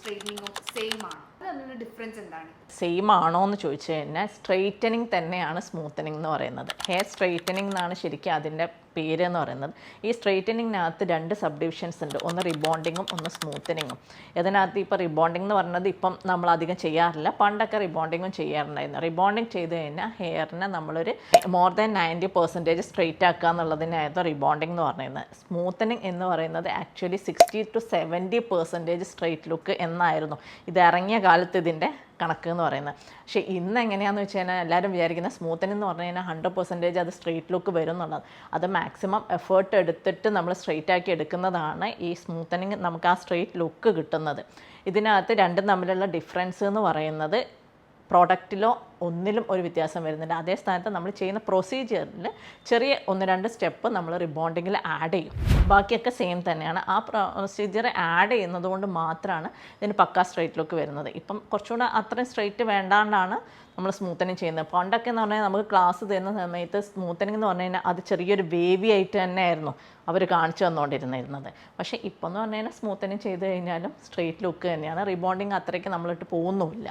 സ്ട്രെയിറ്റനിങ്ങും same ആണ്? അതിനുള്ള difference എന്താണ്? സെയിം ആണോ എന്ന് ചോദിച്ചു കഴിഞ്ഞാൽ സ്ട്രെയിറ്റനിങ് തന്നെയാണ് സ്മൂത്തനിങ് എന്ന് പറയുന്നത്. ഹെയർ സ്ട്രെയിറ്റനിങ് എന്നാണ് ശരിക്കും അതിൻ്റെ പേര് എന്ന് പറയുന്നത്. ഈ സ്ട്രെയിറ്റനിങ്ങിനകത്ത് 2 സബ് ഡിവിഷൻസ് ഉണ്ട്, ഒന്ന് റിബോണ്ടിങ്ങും ഒന്ന് സ്മൂത്തനിങ്ങും. ഇതിനകത്ത് ഇപ്പോൾ റിബോണ്ടിങ് എന്ന് പറയുന്നത് ഇപ്പം നമ്മൾ അധികം ചെയ്യാറില്ല, പണ്ടൊക്കെ റിബോണ്ടിങ്ങും ചെയ്യാറുണ്ടായിരുന്നു. റിബോണ്ടിങ് ചെയ്ത് കഴിഞ്ഞാൽ ഹെയറിനെ നമ്മളൊരു മോർ ദാൻ 90% സ്ട്രെയിറ്റ് ആക്കുക എന്നുള്ളതിനായിരുന്നു റിബോണ്ടിങ് എന്ന് പറയുന്നത്. സ്മൂത്തനിങ് എന്ന് പറയുന്നത് ആക്ച്വലി 60 to 70% സ്ട്രെയിറ്റ് ലുക്ക് എന്നായിരുന്നു ഇത് ഇറങ്ങിയ കാലത്ത് ഇതിൻ്റെ കണക്ക് എന്ന് പറയുന്നത്. പക്ഷേ ഇന്ന് എങ്ങനെയാണെന്ന് വെച്ച് കഴിഞ്ഞാൽ എല്ലാവരും വിചാരിക്കുന്ന സ്മൂത്തനിങ് എന്ന് പറഞ്ഞു കഴിഞ്ഞാൽ 100% അത് സ്ട്രെയിറ്റ് ലുക്ക് വരും എന്നുള്ളത്. അത് മാക്സിമം എഫേർട്ട് എടുത്തിട്ട് നമ്മൾ സ്ട്രെയിറ്റ് ആക്കി എടുക്കുന്നതാണ് ഈ സ്മൂത്തനിങ് നമുക്ക് ആ സ്ട്രെയിറ്റ് ലുക്ക് കിട്ടുന്നത്. ഇതിനകത്ത് രണ്ടും തമ്മിലുള്ള ഡിഫറൻസ് എന്ന് പറയുന്നത് പ്രോഡക്റ്റിലോ ഒന്നിലും ഒരു വ്യത്യാസം വരുന്നില്ല. അതേ സ്ഥാനത്ത് നമ്മൾ ചെയ്യുന്ന പ്രൊസീജിയറിൽ ചെറിയ 1-2 സ്റ്റെപ്പ് നമ്മൾ റിബോണ്ടിങ്ങിൽ ആഡ് ചെയ്യും, ബാക്കിയൊക്കെ സെയിം തന്നെയാണ്. ആ പ്രൊസീജിയർ ആഡ് ചെയ്യുന്നത് കൊണ്ട് മാത്രമാണ് ഇതിന് പക്കാ സ്ട്രെയിറ്റ് ലുക്ക് വരുന്നത്. ഇപ്പം കുറച്ചുകൂടെ അത്രയും സ്ട്രെയിറ്റ് വേണ്ടാണ്ടാണ് നമ്മൾ സ്മൂത്തനിങ് ചെയ്യുന്നത്. പണ്ടൊക്കെ എന്ന് പറഞ്ഞാൽ നമുക്ക് ക്ലാസ് തരുന്ന സമയത്ത് സ്മൂത്തനിങ് എന്ന് പറഞ്ഞു കഴിഞ്ഞാൽ അത് ചെറിയൊരു വേവി ആയിട്ട് തന്നെയായിരുന്നു അവർ കാണിച്ചു തന്നുകൊണ്ടിരുന്നത്. പക്ഷേ ഇപ്പോൾ എന്ന് പറഞ്ഞു കഴിഞ്ഞാൽ സ്മൂത്തനിങ് ചെയ്ത് കഴിഞ്ഞാലും സ്ട്രെയിറ്റ് ലുക്ക് തന്നെയാണ്. റിബോണ്ടിങ് അത്രയ്ക്ക് നമ്മളിട്ട് പോകുന്നുമില്ല.